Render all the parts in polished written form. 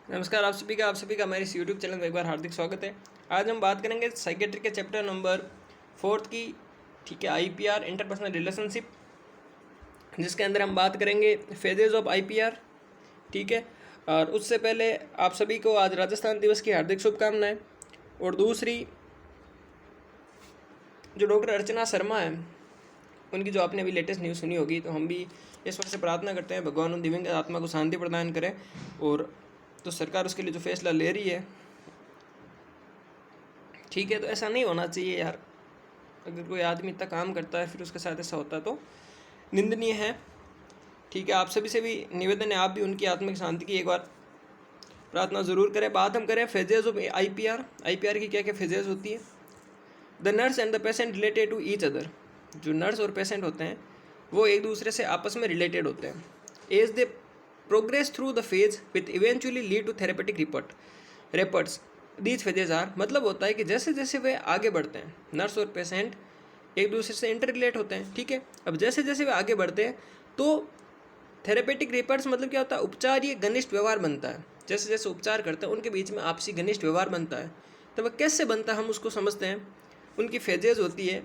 नमस्कार आप सभी का हमारे इस यूट्यूब चैनल में एक बार हार्दिक स्वागत है। आज हम बात करेंगे साइकेट्री के चैप्टर नंबर 4 की। ठीक है, आईपीआर इंटरपर्सनल रिलेशनशिप, जिसके अंदर हम बात करेंगे फेजेज ऑफ आईपीआर। ठीक है, और उससे पहले आप सभी को आज राजस्थान दिवस की हार्दिक शुभकामनाएं। और दूसरी, जो डॉक्टर अर्चना शर्मा है, उनकी जो आपने अभी लेटेस्ट न्यूज़ सुनी होगी, तो हम भी इस वक्त से प्रार्थना करते हैं भगवान उन दिव्यांग आत्मा को शांति प्रदान करें। और तो सरकार उसके लिए जो फैसला ले रही है, ठीक है, तो ऐसा नहीं होना चाहिए यार। अगर कोई आदमी इतना काम करता है फिर उसके साथ ऐसा होता है तो निंदनीय है। ठीक है, आप सभी से भी निवेदन है, आप भी उनकी आत्मिक शांति की एक बार प्रार्थना ज़रूर करें। बात हम करें फेजेज ऑफ आईपीआर। आईपीआर की क्या क्या फेजेज होती है। The nurse and the patient related to each other. जो नर्स और पेशेंट होते हैं वो एक दूसरे से आपस में रिलेटेड होते हैं। As they progress through the phase with eventually lead to therapeutic rapports these phases are. मतलब होता है कि जैसे जैसे वे आगे बढ़ते हैं, नर्स और पेशेंट एक दूसरे से इंटर रिलेट होते हैं। ठीक है, अब जैसे जैसे वे आगे बढ़ते हैं तो थेरेपेटिक रेपर्ट्स मतलब क्या होता है, उपचार ये घनिष्ठ व्यवहार बनता है। जैसे जैसे उपचार करते हैं उनके बीच में आपसी घनिष्ठ व्यवहार बनता है। तो वह कैसे बनता है हम उसको समझते हैं। उनकी फेजेज होती है।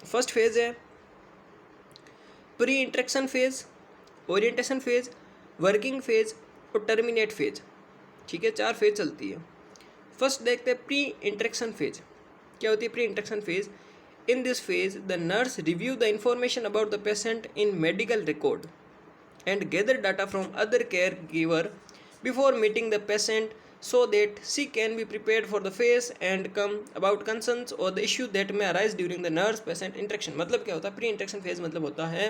फर्स्ट फेज है pre interaction phase, orientation phase, working phase और टर्मिनेट फेज। ठीक है, 4 फेज चलती है। फर्स्ट देखते हैं प्री इंट्रैक्शन फेज। क्या होती है pre interaction phase. In this phase the nurse review the information about the patient in medical record and gather data from other caregiver before meeting the patient so that she can be prepared for the face and come about concerns or the issue that may arise during the nurse patient interaction। मतलब क्या होता है pre interaction phase, मतलब होता है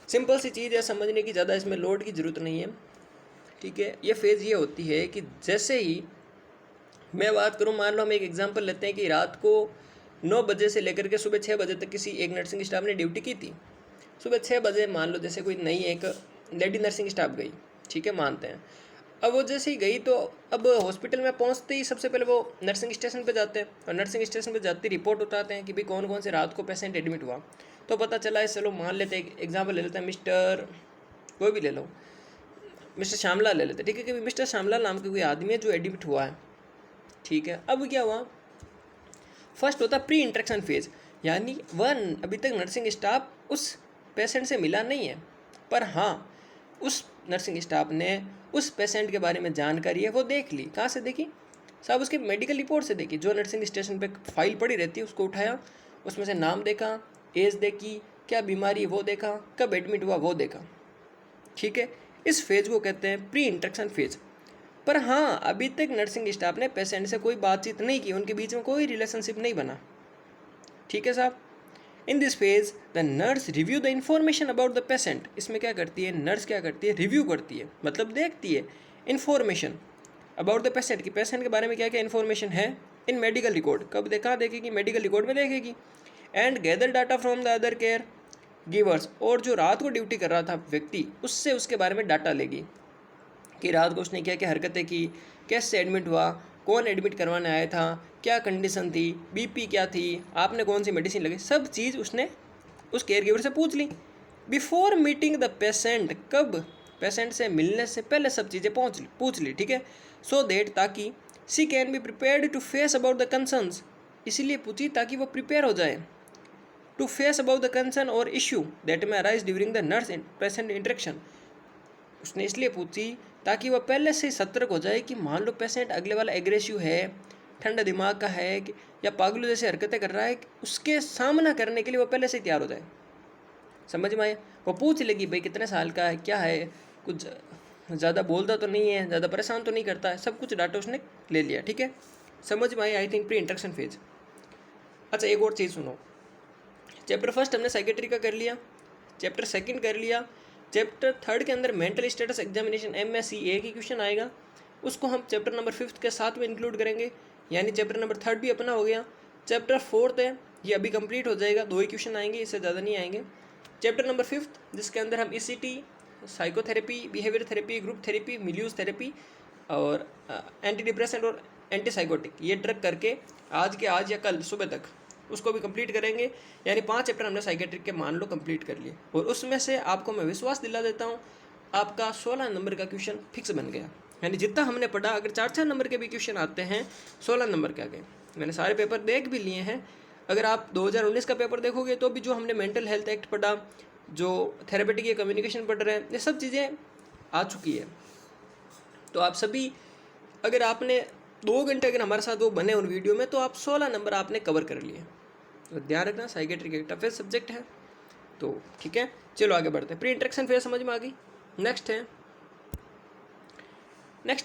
simple सी चीज़ है, समझने की ज़्यादा इसमें लोड की ज़रूरत नहीं है। ठीक है, ये फेज़ ये होती है कि जैसे ही मैं बात करूँ, मान लो हम एक एग्जांपल लेते हैं कि रात को 9 बजे से लेकर के सुबह 6 बजे तक किसी एक नर्सिंग स्टाफ ने ड्यूटी की थी। सुबह 6 बजे मान लो जैसे कोई नई एक लेडी नर्सिंग स्टाफ गई। ठीक है, मानते हैं। अब वो जैसे ही गई तो अब हॉस्पिटल में पहुंचते ही सबसे पहले वो नर्सिंग स्टेशन पे जाते हैं और नर्सिंग स्टेशन पे जाते ही रिपोर्ट उठाते हैं कि भाई कौन कौन से रात को पेशेंट एडमिट हुआ। तो पता चला है, चलो मान लेते हैं एग्जाम्पल ले लेते हैं, मिस्टर कोई भी ले लो, मिस्टर श्यामला ले लेते हैं। ठीक है, कि मिस्टर श्यामला नाम के कोई आदमी है जो एडमिट हुआ है। ठीक है, अब क्या हुआ, फर्स्ट होता है प्री इंट्रैक्शन फेज, यानी वह अभी तक नर्सिंग स्टाफ उस पेशेंट से मिला नहीं है, पर हाँ उस नर्सिंग स्टाफ ने उस पेशेंट के बारे में जानकारी है वो देख ली। कहाँ से देखी साहब, उसकी मेडिकल रिपोर्ट से देखी। जो नर्सिंग स्टेशन पे फाइल पड़ी रहती है उसको उठाया, उसमें से नाम देखा, एज देखी, क्या बीमारी है वो देखा, कब एडमिट हुआ वो देखा। ठीक है, इस फेज को कहते हैं प्री इंट्रैक्शन फेज। पर हाँ, अभी तक नर्सिंग स्टाफ ने पेशेंट से कोई बातचीत नहीं की, उनके बीच में कोई रिलेशनशिप नहीं बना। ठीक है साहब, इन this phase the nurse review the information about the patient. इसमें क्या करती है नर्स, क्या करती है, रिव्यू करती है, मतलब देखती है इन्फॉर्मेशन अबाउट द पेशेंट की, पेशेंट के बारे में क्या क्या इन्फॉर्मेशन है इन मेडिकल रिकॉर्ड। कब देखा देखेगी, मेडिकल रिकॉर्ड में देखेगी। And gather data from the other care givers, और जो रात को ड्यूटी कर रहा था व्यक्ति, उससे उसके बारे में डाटा लेगी कि रात को उसने क्या क्या हरकतें की, कैसे एडमिट हुआ, कौन एडमिट करवाने आया था, क्या कंडीशन थी, बीपी क्या थी, आपने कौन सी मेडिसिन लगी, सब चीज़ उसने उस केयर गिवर से पूछ ली। बिफोर मीटिंग द पेशेंट, कब, पेशेंट से मिलने से पहले सब चीज़ें पूछ ली। ठीक है, सो देट, ताकि she can be prepared to face about the concerns, इसीलिए पूछी ताकि वो प्रिपेयर हो जाए, to face about the concern और इशू दैट में arise during the nurse patient interaction. उसने इसलिए पूछी ताकि वह पहले से सतर्क हो जाए कि मान लो पेशेंट अगले वाला एग्रेसिव है, ठंडा दिमाग का है, या पागलों जैसे हरकतें कर रहा है, उसके सामना करने के लिए वो पहले से तैयार हो जाए। समझ में आया, वो पूछ लेगी भाई कितने साल का है, क्या है, कुछ ज़्यादा बोलता तो नहीं है, ज़्यादा परेशान तो नहीं करता है, सब कुछ डाटा उसने ले लिया। ठीक है, समझ में आया I think pre interaction phase. अच्छा, एक और चीज़ सुनो, चैप्टर फर्स्ट हमने साइकेट्री का कर लिया, चैप्टर सेकंड कर लिया, चैप्टर थर्ड के अंदर मेंटल स्टेटस एग्जामिनेशन MSCA की क्वेश्चन आएगा, उसको हम चैप्टर नंबर 5 के साथ में इंक्लूड करेंगे, यानी चैप्टर नंबर 3 भी अपना हो गया। चैप्टर 4 है, ये अभी कंप्लीट हो जाएगा, 2 ही क्वेश्चन आएंगे, इससे ज़्यादा नहीं आएंगे। चैप्टर नंबर 5 जिसके अंदर हम ECT, psychotherapy, behaviour therapy, group therapy, milieu therapy और एंटी डिप्रेसेंट और एंटीसाइकोटिक, ये ड्रग करके आज के आज या कल सुबह तक उसको भी कंप्लीट करेंगे। यानी 5 चैप्टर हमने साइकेट्रिक के मान लो कंप्लीट कर लिए। और उसमें से आपको मैं विश्वास दिला देता हूँ आपका 16 नंबर का क्वेश्चन फिक्स बन गया। यानी जितना हमने पढ़ा, अगर 4-4 नंबर के भी क्वेश्चन आते हैं 16 नंबर के आगे। मैंने सारे पेपर देख भी लिए हैं। अगर आप 2019 का पेपर देखोगे तो भी जो हमने मेंटल हेल्थ एक्ट पढ़ा, जो थेरेपेटिक या कम्युनिकेशन पढ़ रहे हैं, ये सब चीज़ें आ चुकी है। तो आप सभी, अगर आपने 2 घंटे अगर हमारे साथ वो बने उन वीडियो में, तो आप 16 नंबर आपने कवर कर लिए। तो ध्यान रखना, साइकेट्रिक एक टफेस्ट सब्जेक्ट है। तो ठीक है, चलो आगे बढ़ते हैं। प्री इंट्रैक्शन फेज समझ में आ गई। नेक्स्ट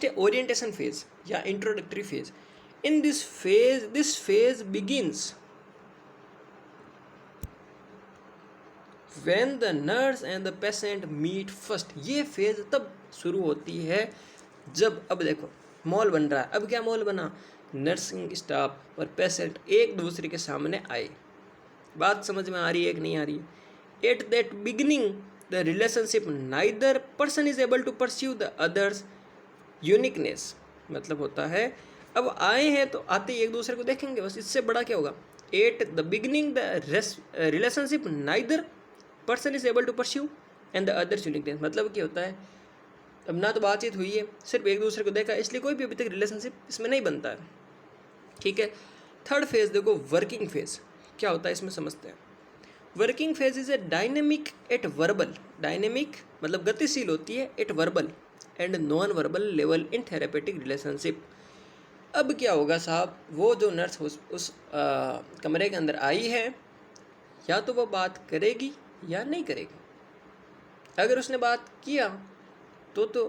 है ओरिएंटेशन फेज या introductory phase. In this phase begins when the nurse and the patient meet first. ये फेज तब शुरू होती है जब, अब देखो मॉल बन रहा है, अब क्या मॉल बना, नर्सिंग स्टाफ और पेशेंट एक दूसरे के सामने आए। बात समझ में आ रही है कि नहीं आ रही है। At that beginning the relationship neither person is able to pursue the others uniqueness. मतलब होता है अब आए हैं तो आते ही एक दूसरे को देखेंगे, बस, इससे बड़ा क्या होगा। At the beginning the relationship neither person is able to pursue and the others uniqueness. मतलब क्या होता है, अब ना तो बातचीत हुई है, सिर्फ एक दूसरे को देखा, इसलिए कोई भी अभी तक रिलेशनशिप इसमें नहीं बनता है। ठीक है। थर्ड फेज देखो, वर्किंग फेज क्या होता है, इसमें समझते हैं। Working phase is a dynamic at verbal, dynamic मतलब गतिशील होती है, at verbal and non verbal level in therapeutic relationship. अब क्या होगा साहब, वो जो नर्स उस कमरे के अंदर आई है, या तो वो बात करेगी या नहीं करेगी। अगर उसने बात किया तो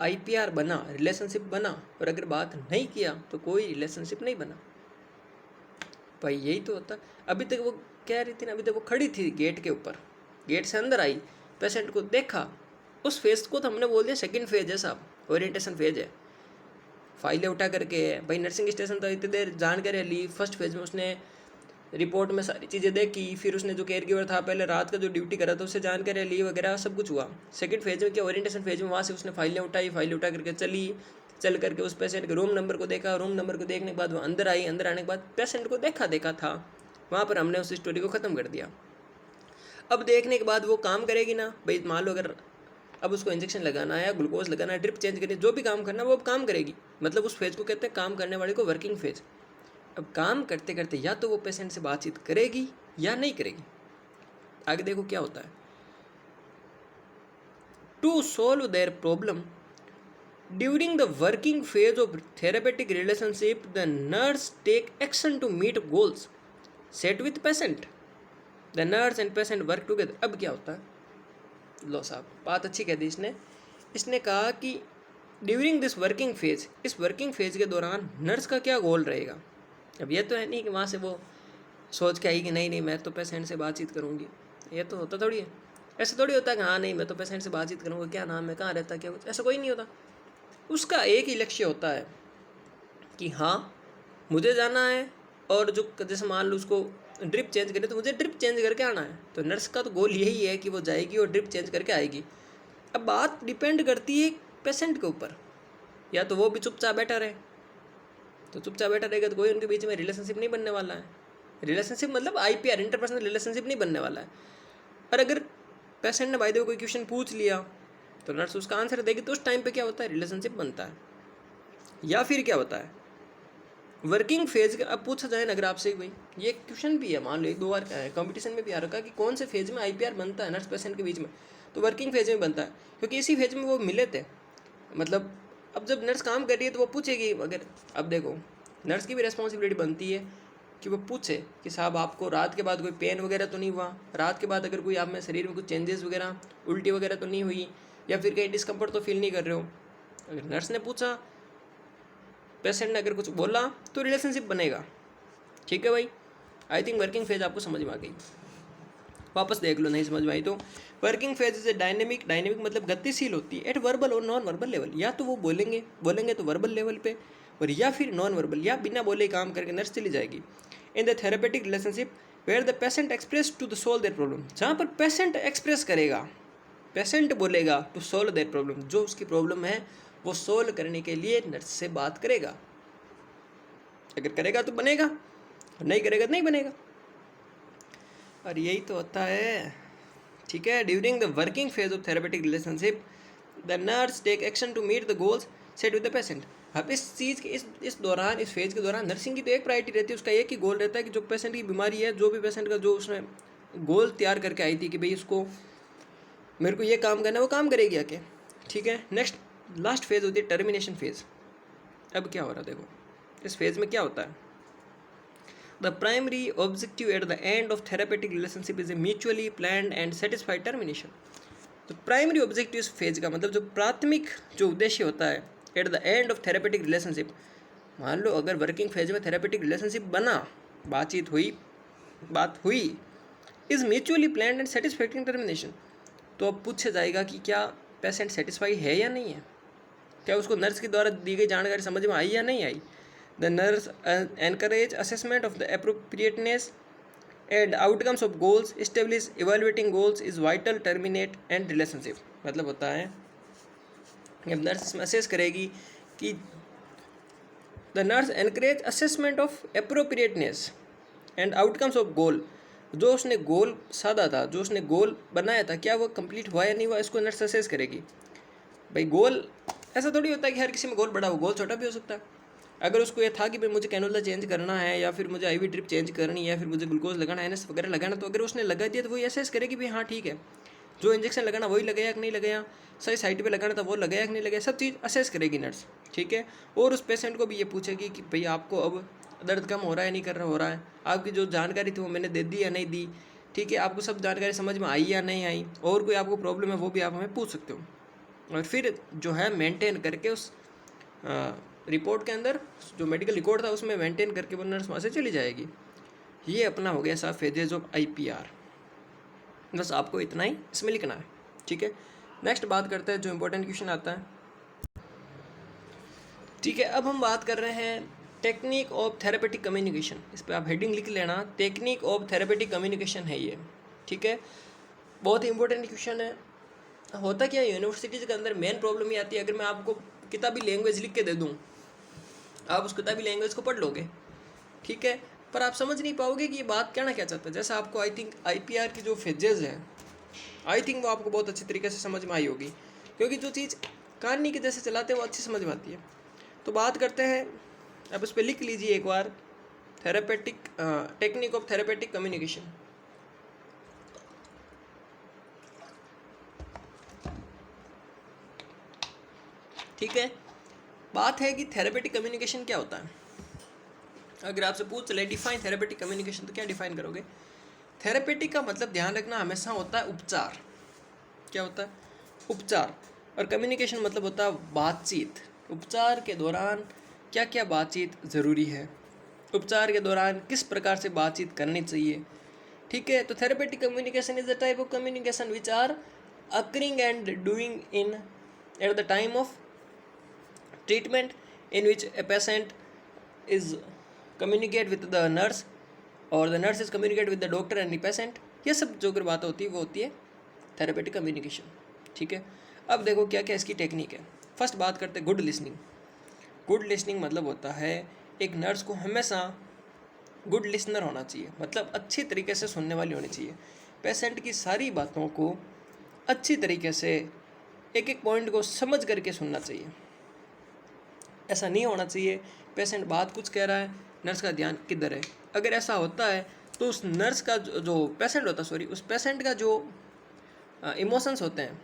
IPR बना, रिलेशनशिप बना, और अगर बात नहीं किया तो कोई रिलेशनशिप नहीं बना। भाई यही तो होता। अभी तक वो कह रही थी ना, अभी तक वो खड़ी थी गेट के ऊपर, गेट से अंदर आई, पेशेंट को देखा, उस फेज को तो हमने बोल दिया सेकंड फेज है साहब, ओरिएंटेशन फेज है। फाइलें उठा करके भाई नर्सिंग स्टेशन तो इतनी देर जानकारी ली। फर्स्ट फेज में उसने रिपोर्ट में सारी चीज़ें देखी, फिर उसने जो केयर गिवर था पहले रात का जो ड्यूटी करा था उससे जानकारी ली वगैरह, सब कुछ हुआ। सेकंड फेज में क्या, ओरिएंटेशन फेज में वहाँ से उसने फाइलें उठाई, फाइलें उठा करके चल करके उस पेशेंट के रूम नंबर को देखा, रूम नंबर को देखने के बाद वो अंदर आई, अंदर आने के बाद पेशेंट को देखा था, वहाँ पर हमने उस स्टोरी को ख़त्म कर दिया। अब देखने के बाद वो काम करेगी ना भाई, मान लो अगर अब उसको इंजेक्शन लगाना है या ग्लूकोज लगाना है, ड्रिप चेंज करनी है, जो भी काम करना है वो अब काम करेगी। मतलब उस फेज को कहते हैं काम करने वाले को वर्किंग फेज। अब काम करते करते या तो वो पेशेंट से बातचीत करेगी या नहीं करेगी। आगे देखो क्या होता है। To solve their problem during the working phase of therapeutic relationship the nurse take action to meet goals set with patient. The nurse and patient work together. अब क्या होता है, लो साहब बात अच्छी कह दी इसने कहा कि ड्यूरिंग दिस वर्किंग फेज, इस वर्किंग फेज के दौरान नर्स का क्या गोल रहेगा। अब ये तो है नहीं कि वहाँ से वो सोच के आई कि नहीं मैं तो पेशेंट से बातचीत करूँगी। ये तो होता थोड़ी है, ऐसा थोड़ी होता है कि हाँ नहीं मैं तो पेशेंट से बातचीत करूँगा, क्या नाम है, कहाँ रहता है, क्या कुछ, ऐसा कोई नहीं होता। उसका एक ही लक्ष्य होता है कि हाँ मुझे जाना है, और जो जैसे मान लो उसको ड्रिप चेंज करे तो मुझे ड्रिप चेंज करके आना है। तो नर्स का तो गोल यही है कि वो जाएगी और ड्रिप चेंज करके आएगी। अब बात डिपेंड करती है पेशेंट के ऊपर, या तो वो भी चुपचाप बैठा रहे, तो चुपचाप बैठा रहेगा तो कोई उनके बीच में रिलेशनशिप नहीं बनने वाला है। रिलेशनशिप मतलब IPR, इंटरपर्सनल रिलेशनशिप नहीं बनने वाला है। और अगर पेशेंट ने भाई देखो कोई क्वेश्चन पूछ लिया तो नर्स उसका आंसर देगी, तो उस टाइम पे क्या होता है, रिलेशनशिप बनता है। या फिर क्या होता है वर्किंग फेज का। अब पूछा जाए ना अगर आपसे, भाई ये क्वेश्चन भी है, मान लो 1-2 बार कंपटीशन में भी आ रखा कि कौन से फेज में IPR बनता है नर्स पेशेंट के बीच में, तो वर्किंग फेज में बनता है, क्योंकि इसी फेज में वो मिले थे। मतलब अब जब नर्स काम कर रही है तो वो पूछेगी, अगर अब देखो नर्स की भी रिस्पॉन्सिबिलिटी बनती है कि वो पूछे कि साहब आपको रात के बाद कोई पेन वगैरह तो नहीं हुआ, रात के बाद अगर कोई आप में शरीर में कुछ चेंजेस वगैरह, उल्टी वगैरह तो नहीं हुई, या फिर कहीं डिस्कम्फर्ट तो फील नहीं कर रहे हो। अगर नर्स ने पूछा, पेशेंट ने अगर कुछ बोला तो रिलेशनशिप बनेगा। ठीक है भाई, आई थिंक वर्किंग फेज आपको समझ में आ गई। वापस देख लो नहीं समझ में आई तो। Working phase is a dynamic मतलब गतिशील होती है एट वर्बल और नॉन वर्बल लेवल। या तो वो बोलेंगे तो वर्बल लेवल पे, और या फिर नॉन वर्बल, या बिना बोले काम करके नर्स चली जाएगी। In the therapeutic relationship where the patient express to the solve their problem, जहाँ पर पेशेंट एक्सप्रेस करेगा, पेशेंट बोलेगा टू सोल्व देयर प्रॉब्लम, जो उसकी प्रॉब्लम है वो सोल्व करने के लिए नर्स से बात करेगा। अगर करेगा तो बनेगा, नहीं करेगा तो नहीं बनेगा। और यही तो होता है। ठीक है, during the working phase of therapeutic relationship the nurse take action to meet the goals set with the patient. अब इस चीज़ के इस दौरान, इस फेज के दौरान नर्सिंग की तो एक प्रायोरिटी रहती है, उसका एक ही गोल रहता है कि जो पेशेंट की बीमारी है, जो भी पेशेंट का जो उसने गोल तैयार करके आई थी कि भाई उसको मेरे को ये काम करना है, वो काम करेगी आके। ठीक है, नेक्स्ट लास्ट फेज होती है टर्मिनेशन फेज। अब क्या हो रहा है देखो, इस फेज में क्या होता है, the primary objective at the end of therapeutic relationship is a mutually planned and satisfied termination. तो प्राइमरी ऑब्जेक्टिव इस फेज का मतलब जो प्राथमिक जो उद्देश्य होता है at the end of therapeutic relationship, मान लो अगर वर्किंग फेज में थेरापेटिक रिलेशनशिप बना, बातचीत हुई, बात हुई, is mutually planned and satisfactory termination, तो अब पूछा जाएगा कि क्या पेशेंट सेटिस्फाई है या नहीं है, क्या उसको नर्स के द्वारा दी गई जानकारी समझ में आई या नहीं आई। The nurse encourage assessment of the appropriateness and outcomes of goals, establish evaluating goals is vital, terminate and relationship. मतलब होता है अब नर्स इसमें असेस करेगी कि the nurse encourage assessment of appropriateness and outcomes of goal, जो उसने गोल साधा था, जो उसने गोल बनाया था, क्या वो कंप्लीट हुआ या नहीं हुआ, इसको नर्स असेस करेगी। भाई गोल ऐसा थोड़ी होता है कि हर किसी में गोल बड़ा हो, गोल छोटा भी हो सकता है। अगर उसको ये था कि भाई मुझे कैनुला चेंज करना है, या फिर मुझे आईवी ड्रिप चेंज करनी है, या फिर मुझे ग्लूकोज लगाना है, एनएस वगैरह लगाना, तो अगर उसने लगा दिया तो वो असेस करेगी भाई हाँ ठीक है, जो इंजेक्शन लगाना वही लगाया कि नहीं लगाया, सही साइड पे लगाना था वो लगाया कि नहीं लगाया, सब चीज़ असेस करेगी नर्स। ठीक है, और उस पेशेंट को भी ये पूछेगी कि भाई आपको अब दर्द कम हो रहा है नहीं कर रहा हो रहा है, आपकी जो जानकारी थी वो मैंने दे दी या नहीं दी, ठीक है, आपको सब जानकारी समझ में आई या नहीं आई, और कोई आपको प्रॉब्लम है वो भी आप हमें पूछ सकते हो। और फिर जो है मेंटेन करके उस रिपोर्ट के अंदर जो मेडिकल रिकॉर्ड था उसमें मेंटेन करके वो नर्स वहाँ से चली जाएगी। ये अपना हो गया सब फेजेज ऑफ IPR। बस आपको इतना ही इसमें लिखना है। ठीक है, नेक्स्ट बात करते हैं जो इम्पोर्टेंट क्वेश्चन आता है। ठीक है, अब हम बात कर रहे हैं टेक्निक ऑफ थेरेपेटिक कम्युनिकेशन। इस पर आप हेडिंग लिख लेना, टेक्निक ऑफ थेरेपेटिक कम्युनिकेशन है ये। ठीक है, बहुत ही इंपॉर्टेंट क्वेश्चन है। होता क्या है यूनिवर्सिटीज़ के अंदर मेन प्रॉब्लम ये आती है, अगर मैं आपको किताबी लैंग्वेज लिख के दे दूँ, आप उस किताबी लैंग्वेज को पढ़ लोगे, ठीक है, पर आप समझ नहीं पाओगे कि ये बात कहना क्या चाहता है। जैसा आपको आई थिंक IPR की जो फेजेज हैं, आई थिंक वो आपको बहुत अच्छी तरीके से समझ में आई होगी, क्योंकि जो चीज़ कहानी के जैसे चलाते हैं वो अच्छी समझ में आती है। तो बात करते हैं, अब इस पर लिख लीजिए एक बार, therapeutic technique of therapeutic communication. ठीक है, बात है कि थेरेपेटिक कम्युनिकेशन क्या होता है। अगर आपसे पूछ चले डिफाइन थेरेपेटिक कम्युनिकेशन, तो क्या डिफाइन करोगे। थेरेपेटिक का मतलब ध्यान रखना हमेशा होता है उपचार। क्या होता है, उपचार। और कम्युनिकेशन मतलब होता है बातचीत। उपचार के दौरान क्या क्या बातचीत ज़रूरी है, उपचार के दौरान किस प्रकार से बातचीत करनी चाहिए। ठीक है, तो therapeutic communication is the type of communication which are occurring and doing in at the time of treatment in which a patient is communicate with the nurse or the nurse is communicate with the doctor and the patient। ये सब जो अगर बात होती है वो होती है थेरेपेटिक कम्युनिकेशन। ठीक है, अब देखो क्या क्या इसकी टेक्निक है। फर्स्ट बात करते हैं गुड लिसनिंग। गुड लिसनिंग मतलब होता है एक नर्स को हमेशा गुड लिसनर होना चाहिए, मतलब अच्छी तरीके से सुनने वाली होनी चाहिए। पेशेंट की सारी बातों को अच्छी तरीके से एक एक पॉइंट को समझ करके सुनना चाहिए। ऐसा नहीं होना चाहिए पेशेंट बात कुछ कह रहा है, नर्स का ध्यान किधर है। अगर ऐसा होता है तो उस नर्स का जो पेशेंट होता है, उस पेशेंट का जो इमोशंस होते हैं,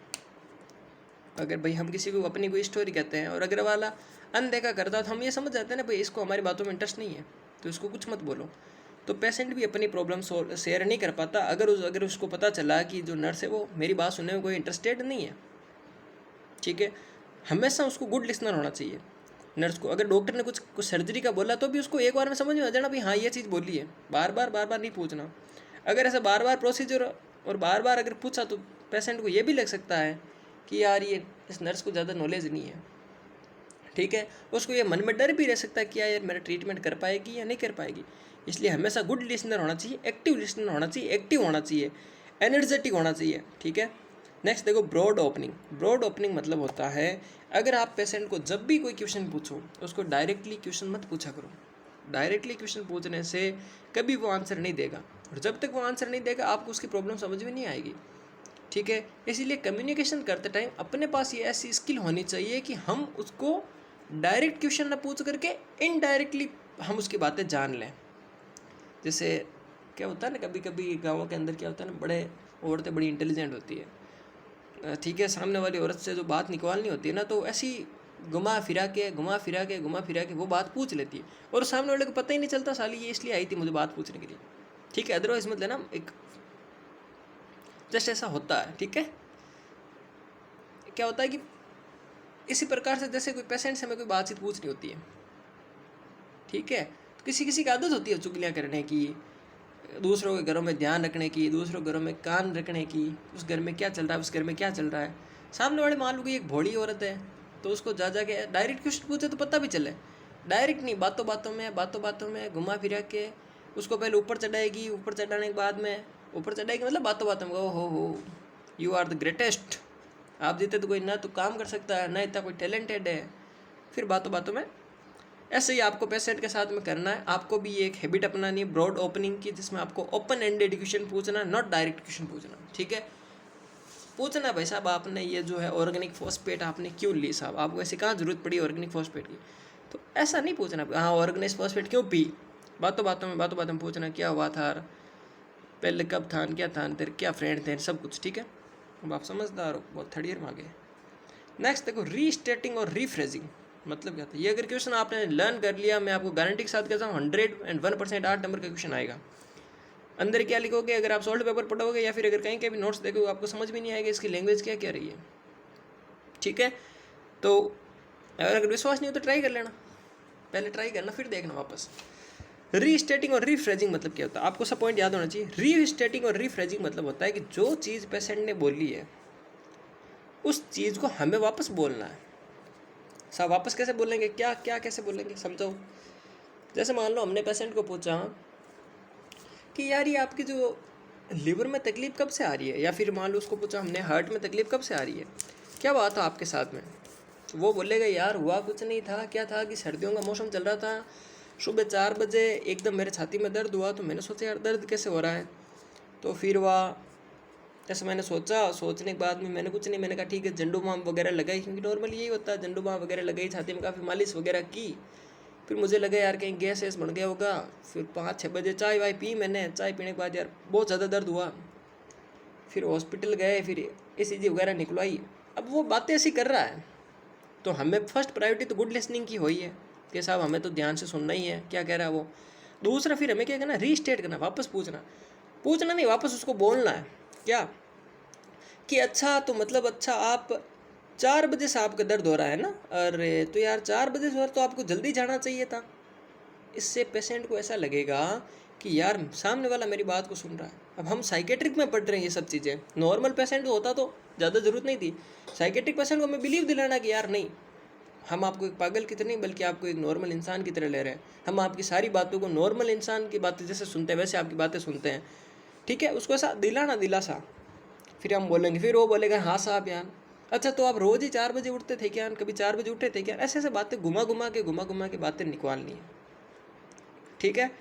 अगर भाई हम किसी को अपनी कोई स्टोरी कहते हैं और अगर वाला अनदेखा करता है तो हम ये समझ जाते हैं ना भाई इसको हमारी बातों में इंटरेस्ट नहीं है, तो इसको कुछ मत बोलो। तो पेशेंट भी अपनी प्रॉब्लम शेयर नहीं कर पाता अगर उसको पता चला कि जो नर्स है वो मेरी बात सुनने में कोई इंटरेस्टेड नहीं है। ठीक है, हमेशा उसको गुड लिसनर होना चाहिए नर्स को। अगर डॉक्टर ने कुछ सर्जरी का बोला तो भी उसको एक बार में समझ में आ जाना भाई हाँ ये चीज़ बोली है, बार बार नहीं पूछना। अगर ऐसा बार बार प्रोसीजर और बार बार अगर पूछा तो पेशेंट को ये भी लग सकता है कि यार ये इस नर्स को ज़्यादा नॉलेज नहीं है। ठीक है, उसको ये मन में डर भी रह सकता है कि यार मेरा ट्रीटमेंट कर पाएगी या नहीं कर पाएगी। इसलिए हमेशा गुड लिसनर होना चाहिए, एक्टिव लिसनर होना चाहिए, एक्टिव होना चाहिए, एनर्जेटिक होना चाहिए। ठीक है, नेक्स्ट देखो ब्रॉड ओपनिंग। ब्रॉड ओपनिंग मतलब होता है अगर आप पेशेंट को जब भी कोई क्वेश्चन पूछो उसको डायरेक्टली क्वेश्चन मत पूछा करो। डायरेक्टली क्वेश्चन पूछने से कभी वो आंसर नहीं देगा, और जब तक वो आंसर नहीं देगा आपको उसकी प्रॉब्लम समझ में नहीं आएगी। ठीक है। इसीलिए कम्युनिकेशन करते टाइम अपने पास ये ऐसी स्किल होनी चाहिए कि हम उसको डायरेक्ट क्वेश्चन ना पूछ करके इनडायरेक्टली हम उसकी बातें जान लें। जैसे क्या होता है ना, कभी कभी गाँवों के अंदर क्या होता है ना, बड़े औरतें बड़ी इंटेलिजेंट होती है, ठीक है, सामने वाली औरत से जो बात निकालनी होती है ना, तो ऐसी घुमा फिरा के वो बात पूछ लेती है, और सामने वाले को पता ही नहीं चलता साली ये इसलिए आई थी मुझे बात पूछने के लिए, ठीक है। अदरवाइज मत लेना, एक जस्ट ऐसा होता है, ठीक है। क्या होता है कि इसी प्रकार से जैसे कोई पेशेंट से हमें कोई बातचीत पूछनी होती है, ठीक है, तो किसी किसी की आदत होती है चुगलियाँ करने की, दूसरों के घरों में ध्यान रखने की, दूसरों के घरों में कान रखने की, उस घर में क्या चल रहा है, उस घर में क्या चल रहा है। सामने वाले मान लो कि एक भोली औरत है, तो उसको जा के डायरेक्ट क्वेश्चन पूछे तो पता भी चले, डायरेक्ट नहीं, बातों बातों में घुमा फिरा के उसको पहले ऊपर चढ़ाएगी, ऊपर चढ़ाने के बाद में ऊपर चढ़ाएगी मतलब बातों बातों में, ओ हो यू आर द ग्रेटेस्ट, आप जीते तो कोई ना तो काम कर सकता है, ना इतना कोई टैलेंटेड है, फिर बातों बातों में। ऐसे ही आपको पेशेंट के साथ में करना है। आपको भी ये एक हैबिट अपनानी है ब्रॉड ओपनिंग की, जिसमें आपको ओपन एंडेड क्वेश्चन पूछना, नॉट डायरेक्ट क्वेश्चन पूछना, ठीक है। पूछना भाई साहब आपने ये जो है ऑर्गेनिक फॉस्फेट आपने क्यों ली साहब, आपको ऐसे कहाँ जरूरत पड़ी ऑर्गेनिक फॉस्फेट की, तो ऐसा नहीं पूछना, हाँ ऑर्गेनिक फॉस्फेट क्यों पी, बातों बातों में पूछना क्या हुआ था, पहले कब था, क्या था, तेरे क्या फ्रेंड थे, सब कुछ, ठीक है। अब आप समझदार हो, बहुत थर्ड ईयर में आ गए। नेक्स्ट देखो, रीस्टेटिंग और रीफ्रेजिंग मतलब क्या था। ये अगर क्वेश्चन आपने लर्न कर लिया, मैं आपको गारंटी के साथ कहता हूँ 101% 8 नंबर का क्वेश्चन आएगा। अंदर क्या लिखोगे, अगर आप सॉल्व पेपर पढ़ोगे या फिर अगर कहीं के भी नोट्स देखोगे, आपको समझ भी नहीं आएगा इसकी लैंग्वेज क्या क्या रही है, ठीक है। तो अगर विश्वास नहीं हो तो ट्राई कर लेना, पहले ट्राई करना फिर देखना वापस। रीस्टेटिंग और रीफ्रेजिंग मतलब क्या होता है, आपको सब पॉइंट याद होना चाहिए। रीस्टेटिंग और रीफ्रेजिंग मतलब होता है कि जो चीज़ पेशेंट ने बोली है उस चीज़ को हमें वापस बोलना है। साहब वापस कैसे बोलेंगे, क्या क्या कैसे बोलेंगे, समझो। जैसे मान लो हमने पेशेंट को पूछा कि यार ये आपकी जो लिवर में तकलीफ़ कब से आ रही है, या फिर मान लो उसको पूछा हमने हार्ट में तकलीफ़ कब से आ रही है, क्या बात था आपके साथ में, वो बोलेगा यार हुआ कुछ नहीं था, क्या था कि सर्दियों का मौसम चल रहा था, सुबह 4 बजे एकदम मेरे छाती में दर्द हुआ, तो मैंने सोचा यार दर्द कैसे हो रहा है, तो फिर वह जैसे मैंने सोचने के बाद में मैंने कुछ नहीं, मैंने कहा ठीक है झंडू बाम वगैरह लगाई, क्योंकि नॉर्मली यही होता है, झंडू बाम वगैरह लगाई, छाती में काफ़ी मालिश वगैरह की। फिर मुझे लगा यार कहीं गैस वैस बन गया होगा, फिर 5-6 बजे चाय वाय पी मैंने, चाय पीने के बाद यार बहुत ज़्यादा दर्द हुआ, फिर हॉस्पिटल गए, फिर ECG वगैरह निकलवाई। अब वो बातें ऐसी कर रहा है, तो हमें फर्स्ट प्रायोरिटी तो गुड लिसनिंग की हुई है कि साहब हमें तो ध्यान से सुनना ही है क्या कह रहा है वो। दूसरा फिर हमें क्या करना, रीस्टेट करना, वापस पूछना नहीं, वापस उसको बोलना है क्या कि अच्छा तो मतलब अच्छा आप 4 बजे से आपका दर्द हो रहा है ना, अरे तो यार 4 बजे से तो आपको जल्दी जाना चाहिए था। इससे पेशेंट को ऐसा लगेगा कि यार सामने वाला मेरी बात को सुन रहा है। अब हम साइकेट्रिक में पढ़ रहे हैं ये सब चीज़ें, नॉर्मल पेशेंट होता तो ज़्यादा ज़रूरत नहीं थी। साइकेट्रिक पेशेंट को हमें बिलीव दिलाना कि यार नहीं, हम आपको एक पागल की तरह नहीं बल्कि आपको एक नॉर्मल इंसान की तरह ले रहे हैं, हम आपकी सारी बातों को नॉर्मल इंसान की बातें जैसे सुनते हैं वैसे आपकी बातें सुनते हैं, ठीक है। उसको ऐसा दिलाना दिलासा, फिर हम बोलेंगे, फिर वो बोलेगा हाँ साहब यार, अच्छा तो आप रोज़ ही 4 बजे उठते थे क्या, कभी 4 बजे उठे थे क्या, ऐसे ऐसे बातें घुमा घुमा के बातें निकालनी है, ठीक है।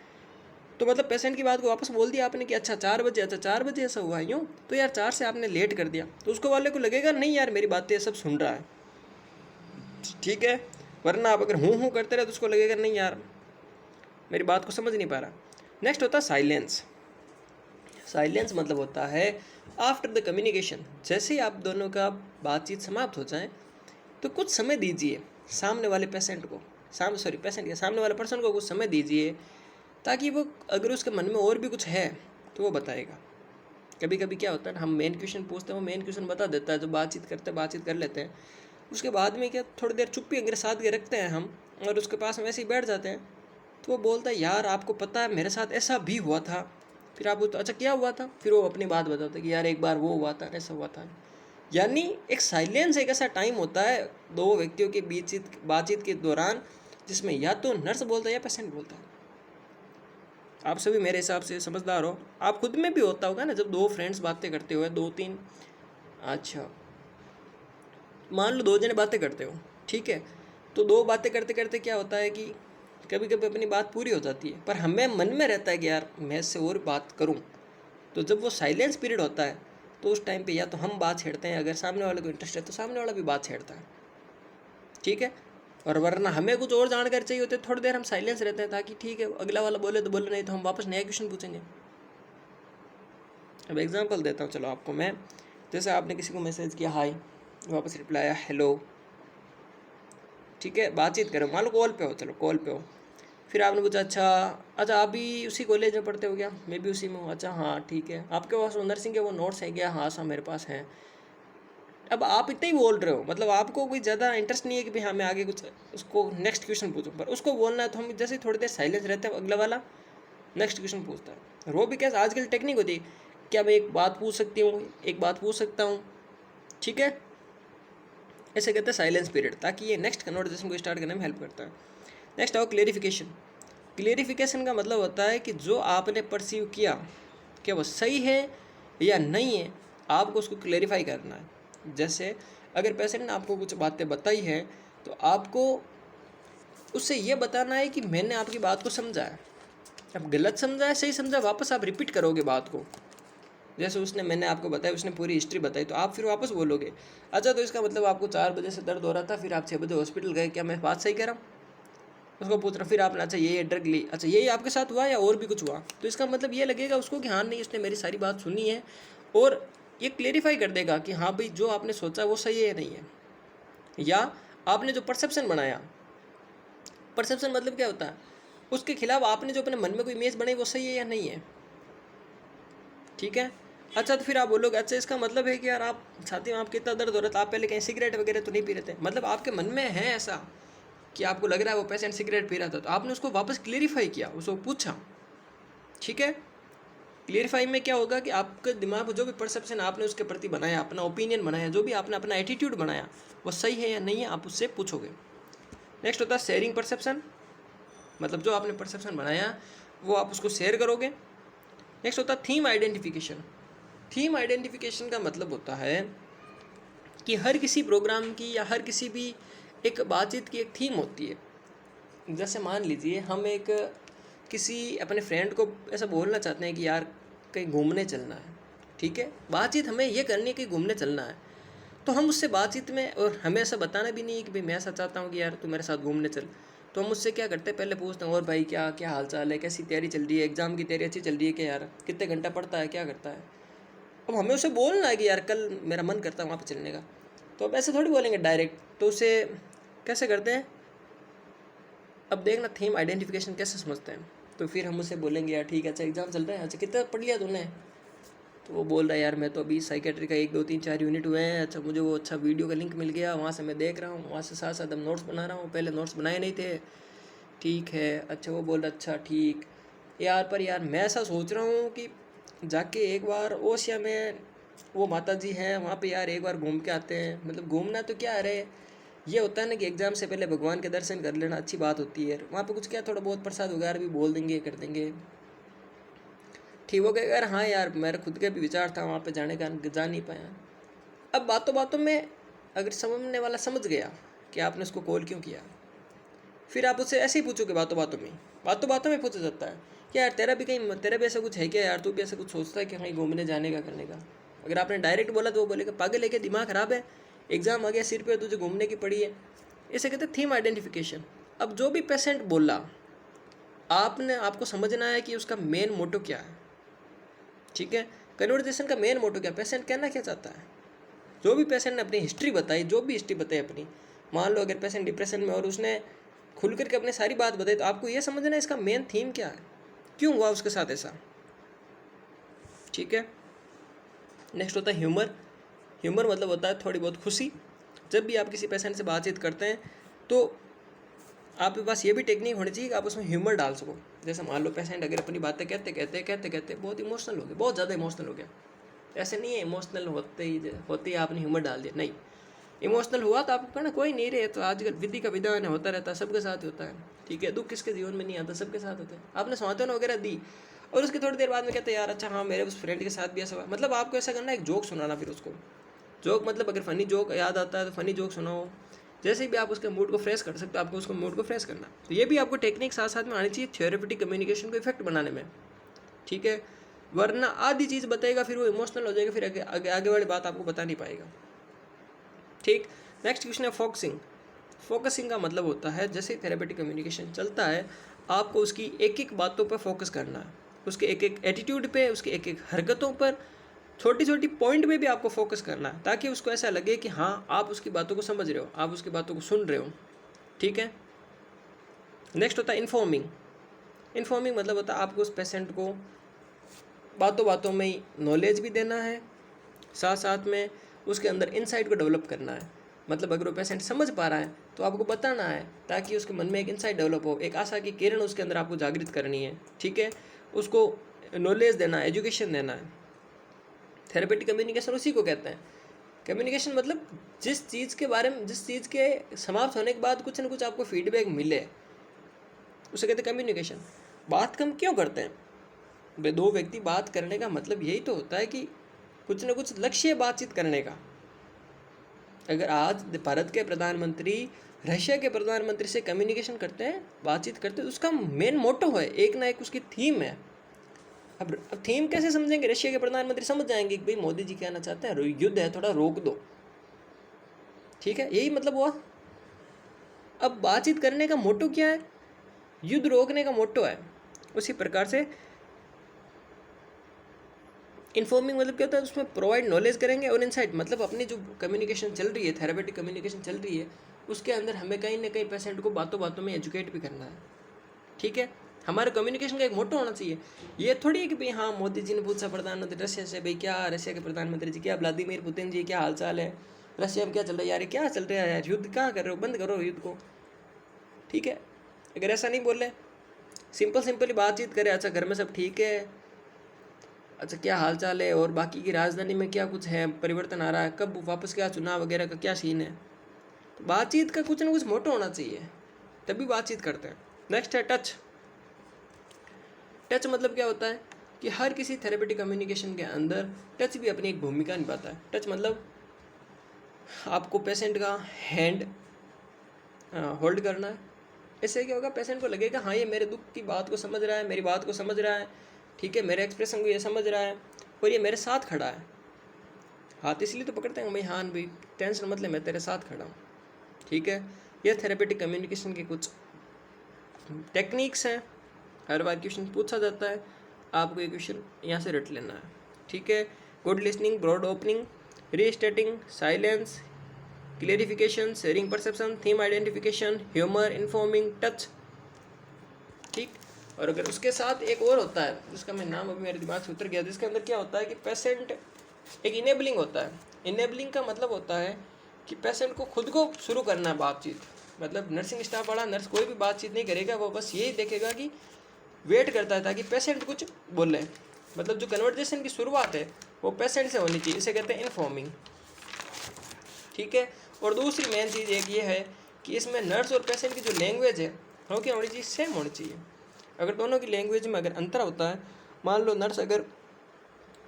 तो मतलब पेशेंट की बात को वापस बोल दिया आपने कि अच्छा 4 बजे, अच्छा 4 बजे ऐसा हुआ यूँ, तो यार 4 से आपने लेट कर दिया, तो उसको वाले को लगेगा नहीं यार मेरी बातें सब सुन रहा है, ठीक है। वरना आप अगर हूँ करते रहे तो उसको लगेगा नहीं यार मेरी बात को समझ नहीं पा रहा। नेक्स्ट होता है साइलेंस। साइलेंस मतलब होता है आफ्टर द कम्युनिकेशन, जैसे ही आप दोनों का बातचीत समाप्त हो जाए तो कुछ समय दीजिए सामने वाले पेशेंट को, सामने वाले पर्सन को कुछ समय दीजिए, ताकि वो अगर उसके मन में और भी कुछ है तो वो बताएगा। कभी कभी क्या होता है ना, हम मेन क्वेश्चन पूछते हैं, वो मेन क्वेश्चन बता देता है, जो बातचीत कर लेते हैं, उसके बाद में क्या थोड़ी देर चुप्पी अगर साथ के रखते हैं हम और उसके पास में वैसे ही बैठ जाते हैं, तो वो बोलता है यार आपको पता है मेरे साथ ऐसा भी हुआ था, फिर आप तो अच्छा क्या हुआ था, फिर वो अपनी बात बताता है कि यार एक बार वो हुआ था, ऐसा हुआ था। यानी एक साइलेंस एक ऐसा टाइम होता है दो व्यक्तियों के बीच बातचीत के दौरान, जिसमें या तो नर्स बोलता है या पेशेंट बोलता है। आप सभी मेरे हिसाब से समझदार हो, आप खुद में भी होता होगा ना, जब 2 फ्रेंड्स बातें करते हुए 2-3, अच्छा मान लो 2 जने बातें करते हो, ठीक है, तो 2 बातें करते करते क्या होता है कि कभी कभी अपनी बात पूरी हो जाती है, पर हमें मन में रहता है कि यार मैं इससे और बात करूं, तो जब वो साइलेंस पीरियड होता है तो उस टाइम पे या तो हम बात छेड़ते हैं, अगर सामने वाले को इंटरेस्ट है तो सामने वाला भी बात छेड़ता है, ठीक है। और वरना हमें कुछ और जानकारी चाहिए होती है, थोड़ी देर हम साइलेंस रहते हैं ताकि ठीक है अगला वाला बोले तो बोले, नहीं तो हम वापस नया क्वेश्चन पूछेंगे। अब एग्जांपल देता हूँ चलो आपको मैं, जैसे आपने किसी को मैसेज किया हाय, वापस रिप्लाई आया हेलो, ठीक है, बातचीत करो, मान लो कॉल पे हो, चलो कॉल पे हो, फिर आपने पूछा अच्छा आप भी उसी कॉलेज में पढ़ते हो क्या, मैं भी उसी में हूँ, अच्छा हाँ ठीक है, आपके पास वो नर्सिंग के वो नोट्स हैं क्या, हाँ सब मेरे पास हैं। अब आप इतना ही बोल रहे हो, मतलब आपको कोई ज़्यादा इंटरेस्ट नहीं है कि भाई हाँ मैं आगे कुछ उसको नेक्स्ट क्वेश्चन पूछूं, पर उसको बोलना है तो हम जैसे थोड़ी देर साइलेंस रहते हैं, अगला वाला नेक्स्ट क्वेश्चन पूछता है। और वो भी कैसे आजकल टेक्निक होती है, क्या मैं एक बात पूछ सकती हूँ, एक बात पूछ सकता हूँ, ठीक है, ऐसे कहते हैं साइलेंस पीरियड, ताकि ये नेक्स्ट कन्वर्सेशन को स्टार्ट करने में हेल्प करता है। नेक्स्ट आओ क्लेरिफिकेशन। क्लेरिफिकेशन का मतलब होता है कि जो आपने परसीव किया क्या वो सही है या नहीं है, आपको उसको क्लेरिफाई करना है। जैसे अगर पेशेंट ने आपको कुछ बातें बताई है तो आपको उससे ये बताना है कि मैंने आपकी बात को समझा है, अब गलत समझा है सही समझा, वापस आप रिपीट करोगे बात को। जैसे उसने मैंने आपको बताया, उसने पूरी हिस्ट्री बताई, तो आप फिर वापस बोलोगे अच्छा तो इसका मतलब आपको 4 बजे से दर्द हो रहा था, फिर आप 6 बजे हॉस्पिटल गए, क्या मैं बात सही कह रहा हूँ, उसको पूछ रहा, फिर आपने अच्छा ये ड्रग ली, अच्छा यही आपके साथ हुआ या और भी कुछ हुआ, तो इसका मतलब ये लगेगा उसको कि हाँ नहीं उसने मेरी सारी बात सुनी है, और ये क्लेरिफाई कर देगा कि हाँ भाई जो आपने सोचा वो सही है या नहीं है। या आपने जो परसेप्शन बनाया, परसेप्शन मतलब क्या होता है, उसके खिलाफ आपने जो अपने मन में कोई इमेज बनाई वो सही है या नहीं है, ठीक है। अच्छा तो फिर आप बोलोगे अच्छा इसका मतलब है कि यार आप छाती में आपके इतना दर्द हो रहा था, आप पहले कहीं सिगरेट वगैरह तो नहीं पी रहे थे, मतलब आपके मन में है ऐसा कि आपको लग रहा है वो पेशेंट सिगरेट पी रहा था, तो आपने उसको वापस क्लेरिफाई किया, उसको पूछा, ठीक है। क्लियरिफाई में क्या होगा कि आपके दिमाग में जो भी परसेप्शन आपने उसके प्रति बनाया, अपना ओपिनियन बनाया, जो भी आपने अपना एटीट्यूड बनाया वो सही है या नहीं है, आप उससे पूछोगे। नेक्स्ट होता है शेयरिंग परसेप्शन, मतलब जो आपने परसेप्शन बनाया वो आप उसको शेयर करोगे। नेक्स्ट होता है थीम आइडेंटिफिकेशन। थीम आइडेंटिफिकेशन का मतलब होता है कि हर किसी प्रोग्राम की या हर किसी भी एक बातचीत की एक थीम होती है। जैसे मान लीजिए हम एक किसी अपने फ्रेंड को ऐसा बोलना चाहते हैं कि यार कहीं घूमने चलना है, ठीक है, बातचीत हमें ये करनी है कि घूमने चलना है, तो हम उससे बातचीत में, और हमें ऐसा बताना भी नहीं है कि भाई मैं ऐसा चाहता हूँ कि यार तू मेरे साथ घूमने चल, तो हम उससे क्या करते हैं, पहले पूछते हैं और भाई क्या क्या हाल चाल है, कैसी तैयारी चल रही है, एग्ज़ाम की तैयारी अच्छी चल रही है क्या, यार कितने घंटा पढ़ता है, क्या करता है। अब हमें उसे बोलना है कि यार कल मेरा मन करता है वहाँ पर चलने का, तो अब ऐसे थोड़ी बोलेंगे डायरेक्ट, तो उसे कैसे करते हैं, अब देखना थीम आइडेंटिफिकेशन कैसे समझते हैं। तो फिर हम उसे बोलेंगे यार ठीक है अच्छा एग्ज़ाम चल रहा है, अच्छा कितना पढ़ लिया तूने, तो वो बोल रहा है यार मैं तो अभी साइकेट्री का 1 2 3 4 यूनिट हुए हैं, अच्छा मुझे वो अच्छा वीडियो का लिंक मिल गया, वहाँ से मैं देख रहा हूँ, वहाँ से साथ साथ हम नोट्स बना रहा हूँ, पहले नोट्स बनाए नहीं थे, ठीक है। अच्छा वो बोल रहा अच्छा ठीक यार, पर यार मैं ऐसा सोच रहा हूँ कि जाके एक बार ओसिया में वो माता जी हैं वहाँ पे यार एक बार घूम के आते हैं, मतलब घूमना तो क्या है, ये होता है ना कि एग्ज़ाम से पहले भगवान के दर्शन कर लेना अच्छी बात होती है, वहाँ पे कुछ क्या थोड़ा बहुत प्रसाद वगैरह भी बोल देंगे कर देंगे, ठीक हो गया यार, हाँ यार मेरा खुद का भी विचार था वहाँ पे जाने का, जा नहीं पाया। अब बातों बातों में अगर समझने वाला समझ गया कि आपने उसको कॉल क्यों किया, फिर आप उससे ऐसे ही पूछोगे, बातों बातों में पूछा जाता है कि यार तेरा भी ऐसा कुछ है क्या यार, तू भी ऐसा कुछ सोचता है कि कहीं घूमने जाने का करने का। अगर आपने डायरेक्ट बोला तो वो बोलेगा पागल है क्या, दिमाग खराब है, एग्ज़ाम आ गया सिर पे, तुझे घूमने की पड़ी है। इसे कहते हैं थीम आइडेंटिफिकेशन। अब जो भी पेशेंट बोला आपने आपको समझना है कि उसका मेन मोटो क्या है, ठीक है। कन्वर्सेशन का मेन मोटो क्या, पेशेंट कहना क्या चाहता है। जो भी पेशेंट ने अपनी हिस्ट्री बताई, जो भी हिस्ट्री बताई अपनी, मान लो अगर पेशेंट डिप्रेशन में और उसने खुल करके अपनी सारी बात बताई, तो आपको ये समझना है इसका मेन थीम क्या है, क्यों हुआ उसके साथ ऐसा, ठीक है। नेक्स्ट होता है ह्यूमर। ह्यूमर मतलब होता है थोड़ी बहुत खुशी। जब भी आप किसी पेशेंट से बातचीत करते हैं तो आपके पास ये भी टेक्निक होनी चाहिए कि आप उसमें ह्यूमर डाल सको। जैसे मान लो पेशेंट अगर अपनी बातें कहते बहुत इमोशनल हो गया, बहुत ज़्यादा इमोशनल हो गया, ऐसे नहीं है इमोशनल होते ही आपने ह्यूमर डाल दिया, नहीं, इमोशनल हुआ तो आपको कहना कोई नहीं रहे, तो आजकल विधि का विधान होता रहता है, सबके साथ होता है, ठीक है, दुख किसके जीवन में नहीं आता, सबके साथ होता है। आपने सांत्वना वगैरह दी और उसकी थोड़ी देर बाद में कहते हैं यार अच्छा हाँ मेरे उस फ्रेंड के साथ भी ऐसा हुआ, मतलब आपको ऐसा करना है एक जोक सुनाना, फिर उसको जोक मतलब अगर फ़नी जोक याद आता है तो फ़नी जोक सुनाओ, जैसे भी आप उसके मूड को फ्रेश कर सकते हो, आपको उसको मूड को फ्रेश करना। तो ये भी आपको टेक्निक साथ साथ में आनी चाहिए थ्योरेटिक कम्युनिकेशन को इफेक्ट बनाने में, ठीक है। वरना आधी चीज़ बताएगा फिर वो इमोशनल हो जाएगा, फिर आगे वाली बात आपको बता नहीं पाएगा। ठीक। नेक्स्ट क्वेश्चन है फोकसिंग। फोकसिंग का मतलब होता है जैसे थेरेपेटिक कम्युनिकेशन चलता है, आपको उसकी एक एक बातों पर फोकस करना है, उसके एक एक एटीट्यूड पे, उसकी एक एक हरकतों पर, छोटी छोटी पॉइंट में भी आपको फोकस करना है, ताकि उसको ऐसा लगे कि हाँ आप उसकी बातों को समझ रहे हो, आप उसकी बातों को सुन रहे हो। ठीक है। नेक्स्ट होता है इन्फॉर्मिंग। इन्फॉर्मिंग मतलब होता है आपको उस पेशेंट को बातों बातों में ही नॉलेज भी देना है, साथ साथ में उसके अंदर इनसाइट को डेवलप करना है। मतलब अगर वो पेशेंट समझ पा रहा है तो आपको बताना है, ताकि उसके मन में एक इनसाइट डेवलप हो, एक आशा की किरण उसके अंदर आपको जागृत करनी है। ठीक है। उसको नॉलेज देना है, एजुकेशन देना है। थेरेपेटिक कम्युनिकेशन उसी को कहते हैं। कम्युनिकेशन मतलब जिस चीज़ के बारे में, जिस चीज़ के समाप्त होने के बाद कुछ ना कुछ आपको फीडबैक मिले, उसे कहते हैं कम्युनिकेशन। बात हम क्यों करते हैं? भाई दो व्यक्ति बात करने का मतलब यही तो होता है कि कुछ ना कुछ लक्ष्य बातचीत करने का। अगर आज भारत के प्रधानमंत्री रशिया के प्रधानमंत्री से कम्युनिकेशन करते हैं, बातचीत करते हैं, उसका मेन मोटो है, एक ना एक उसकी थीम है। अब थीम कैसे समझेंगे? रशिया के प्रधानमंत्री समझ जाएंगे कि भाई मोदी जी कहना चाहते हैं युद्ध है, थोड़ा रोक दो। ठीक है, यही मतलब हुआ। अब बातचीत करने का मोटो क्या है? युद्ध रोकने का मोटो है। उसी प्रकार से इन्फॉर्मिंग मतलब क्या होता है? उसमें प्रोवाइड नॉलेज करेंगे, और इनसाइट मतलब अपनी जो कम्युनिकेशन चल रही है, थेरेपेटिक कम्युनिकेशन चल रही है, उसके अंदर हमें कहीं ना कहीं पेशेंट को बातों बातों में एजुकेट भी करना है। ठीक है। हमारे कम्युनिकेशन का एक मोटो होना चाहिए। ये थोड़ी है कि भाई हाँ मोदी जी ने पूछा प्रधानमंत्री रशिया से, भाई क्या रशिया के प्रधानमंत्री जी, क्या व्लादिमीर पुतिन जी क्या हालचाल है, रशिया में क्या चल रहा है यार, क्या चल रहा है यार, युद्ध कहाँ कर रहे हो, बंद करो युद्ध को। ठीक है। अगर ऐसा नहीं बोले, सिंपली बातचीत करें, अच्छा घर में सब ठीक है, अच्छा क्या हालचाल है, और बाकी की राजधानी में क्या कुछ है, परिवर्तन आ रहा है, कब वापस क्या चुनाव वगैरह का क्या सीन है, तो बातचीत का कुछ ना कुछ मोटो होना चाहिए, तभी बातचीत करते हैं। नेक्स्ट है टच। टच मतलब क्या होता है कि हर किसी थेरेपेटिक कम्युनिकेशन के अंदर टच भी अपनी एक भूमिका निभाता है। टच मतलब आपको पेशेंट का हैंड होल्ड करना है। इससे क्या होगा? पेशेंट को लगेगा हाँ ये मेरे दुख की बात को समझ रहा है, मेरी बात को समझ रहा है, ठीक है, मेरे एक्सप्रेशन को ये समझ रहा है, और ये मेरे साथ खड़ा है। हाथ इसलिए तो पकड़ते हैं भाई, हाँ भाई टेंशन मत ले, मैं तेरे साथ खड़ा हूँ। ठीक है। ये थेरेपेटिक कम्युनिकेशन के कुछ टेक्निक्स हैं। हर बार क्वेश्चन पूछा जाता है, आपको ये क्वेश्चन यहाँ से रट लेना है। ठीक है। Good listening, broad opening, restating, silence, clarification, sharing perception, theme identification, humour, informing, touch. ठीक। और अगर उसके साथ एक और होता है जिसका मैं नाम अभी मेरे दिमाग से उतर गया, जिसके अंदर क्या होता है कि पेशेंट एक इनेबलिंग होता है। इनेबलिंग का मतलब होता है कि पेशेंट को खुद को शुरू करना है बातचीत। मतलब नर्सिंग स्टाफ वाला नर्स कोई भी बातचीत नहीं करेगा, वो बस यही देखेगा कि वेट करता है ताकि पेशेंट कुछ बोले। मतलब जो कन्वर्जेशन की शुरुआत है वो पेशेंट से होनी चाहिए, इसे कहते हैं इन्फॉर्मिंग। ठीक है। और दूसरी मेन चीज़ एक ये है कि इसमें नर्स और पेशेंट की जो लैंग्वेज है वो क्या होनी चाहिए? सेम होनी चाहिए। अगर दोनों की लैंग्वेज में अगर अंतर होता है, मान लो नर्स अगर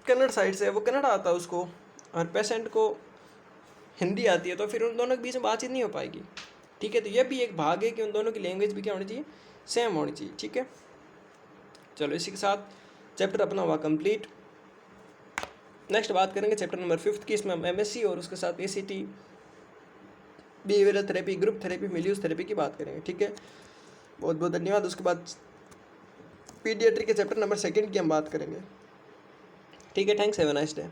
कन्नड़ साइड से है, वो कन्नड़ आता है उसको, और पेशेंट को हिंदी आती है, तो फिर उन दोनों के बीच में बातचीत नहीं हो पाएगी। ठीक है। तो यह भी एक भाग है कि उन दोनों की लैंग्वेज भी क्या होनी चाहिए? सेम होनी चाहिए। ठीक है। चलो इसी के साथ चैप्टर अपना हुआ कंप्लीट। नेक्स्ट बात करेंगे चैप्टर नंबर 5 की। इसमें हम MSc और उसके साथ ACT, behavioural therapy, group therapy, milieu therapy की बात करेंगे। ठीक है। बहुत बहुत धन्यवाद। उसके बाद पीडियाट्रिक के चैप्टर नंबर 2 की हम बात करेंगे। ठीक है। Thanks, have a nice day.